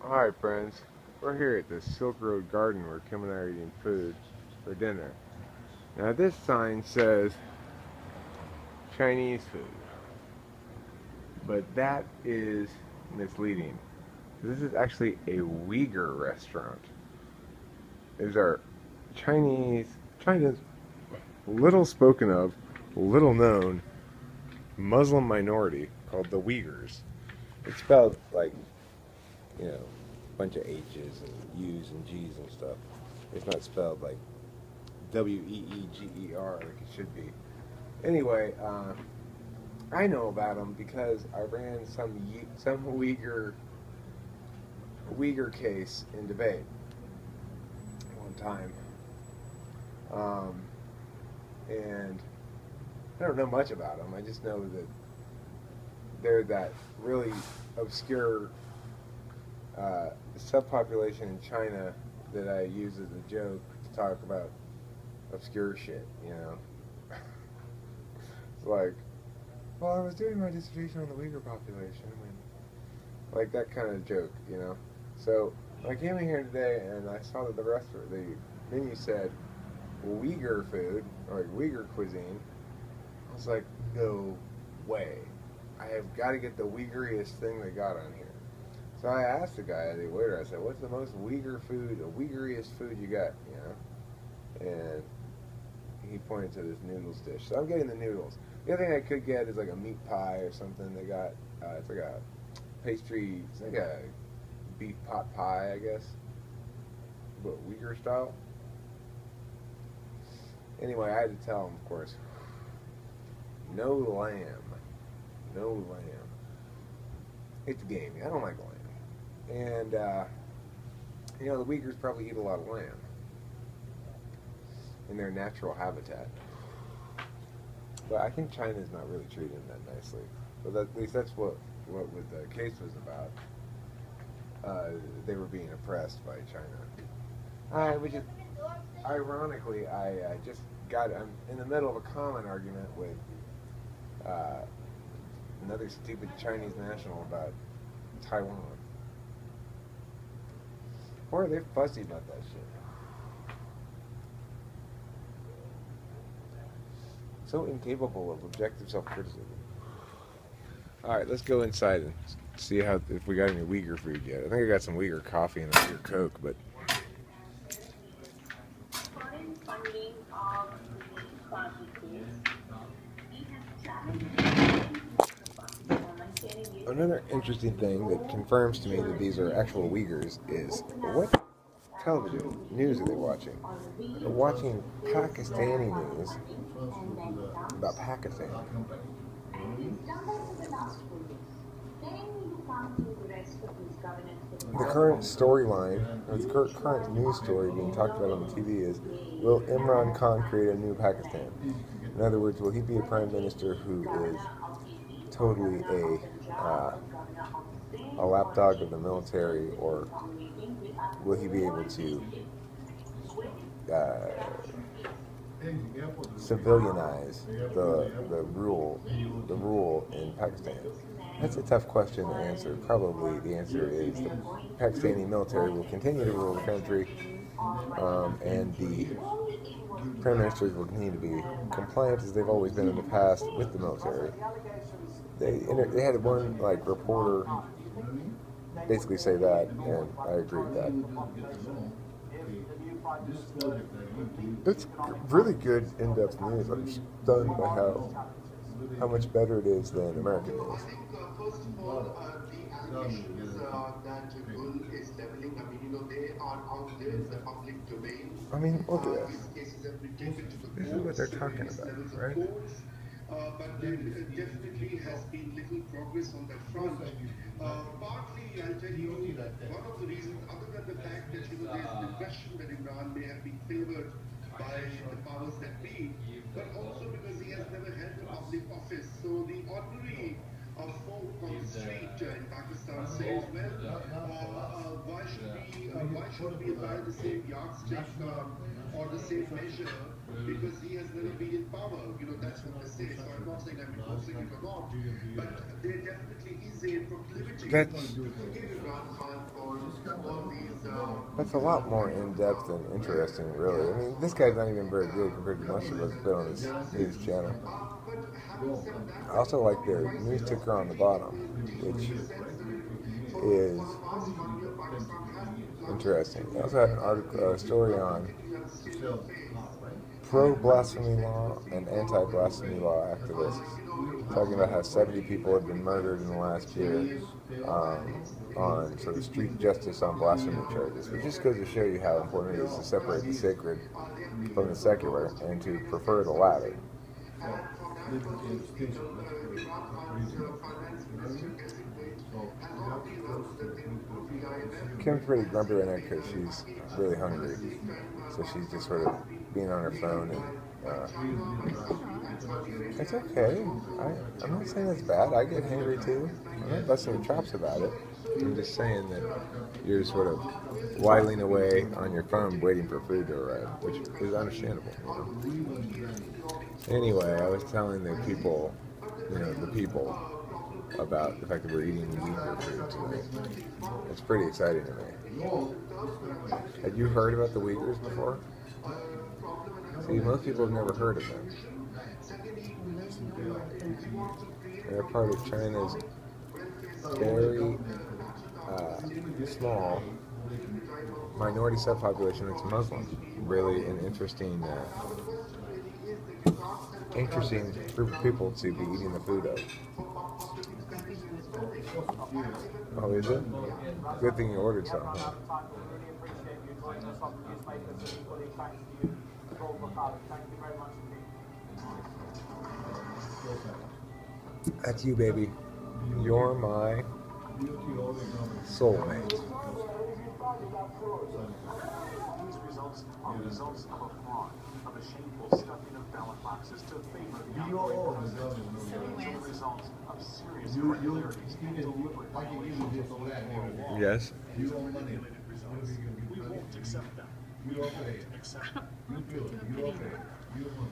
Alright friends, we're here at the Silk Road Garden where Kim and I are eating food for dinner. Now this sign says Chinese food, but that is misleading. This is actually a Uyghur restaurant. These are China's little spoken of, little known Muslim minority called the Uyghurs. It's spelled like, a bunch of H's and U's and G's and stuff. It's not spelled like Weeger like it should be. Anyway, I know about them because I ran some Uyghur case in debate one time, and I don't know much about them. I just know that they're that really obscure subpopulation in China that I use as a joke to talk about obscure shit, It's like, well, I was doing my dissertation on the Uyghur population, and like that kind of joke, So I came in here today and I saw that the menu said Uyghur food, or like Uyghur cuisine. I was like, no way. I have got to get the Uyghuriest thing they got on here. So I asked the guy, the waiter, I said, what's the most Uyghuriest food you got, And he pointed to this noodles dish. So I'm getting the noodles. The other thing I could get is like a meat pie or something. They got, it's like a pastry, it's like a beef pot pie, I guess, but Uyghur style. Anyway, I had to tell him, of course, no lamb. No lamb. It's gamey. I don't like lamb. And, the Uyghurs probably eat a lot of lamb in their natural habitat. But I think China's not really treating them that nicely. But at least that's what the case was about. They were being oppressed by China. Which is, ironically, I'm in the middle of a comment argument with another stupid Chinese national about Taiwan. Boy, they're fussy about that shit. So incapable of objective self-criticism. Alright, let's go inside and see if we got any Uyghur food yet. I think I got some Uyghur coffee and a Uyghur Coke, but... Another interesting thing that confirms to me that these are actual Uyghurs is, what television news are they watching? They're watching Pakistani news about Pakistan. The current storyline, or the current news story being talked about on the TV is, will Imran Khan create a new Pakistan? In other words, will he be a prime minister who is totally a lapdog of the military, or will he be able to civilianize the rule in Pakistan? That's a tough question to answer. Probably the answer is the Pakistani military will continue to rule the country, and the prime ministers will continue to be compliant as they've always been in the past with the military. They had one reporter basically say that, and I agree with that. It's really good in-depth news. I'm stunned by how much better it is than American news. First of all, the allegations that Gul is leveling, they are out there in the public domain. I mean, look at this. These cases have been taken to the courts. This is what they're talking about, right? But there definitely has been little progress on that front. Partly, I'll tell you, one of the reasons, other than the fact that there's an impression that Imran may have been favored by the powers that be, but also because he has never held a public office. So the ordinary folk on the street in Pakistan says, well, why should we apply the same yardstick or the same measure because he has never been in power? That's what they say. So I'm not saying I'm endorsing it or not, but there definitely is a proclivity to forgive Imran Khan for That's a lot more in-depth and interesting, really. I mean, this guy's not even very good compared to most of us put on his news channel. I also like the news ticker on the bottom, which is interesting. I also had an article, a story on pro-blasphemy law and anti-blasphemy law activists, talking about how 70 people have been murdered in the last year on sort of street justice on blasphemy charges, which just goes to show you how important it is to separate the sacred from the secular and to prefer the latter. Kim's pretty grumpy right now because she's really hungry, so she's just sort of being on her phone and it's okay. I'm not saying it's bad. I get hangry too. I'm not busting your chops about it. I'm just saying that you're sort of whiling away on your phone waiting for food to arrive, which is understandable. Anyway, I was telling the people, about the fact that we're eating Uyghur food tonight. It's pretty exciting to me. Had you heard about the Uyghurs before? See, most people have never heard of them. They're part of China's very small minority subpopulation that's Muslim. Really an interesting group of people to be eating the food of. Oh, is it? Good thing you ordered some. Huh? That's you, baby. You're my soulmate. These results are results of a fraud, of a shameful stuffing of ballot boxes to favor the outgoing president. Results of serious irregularities and deliberate violations of electoral law. Yes. We won't accept them. We won't accept them.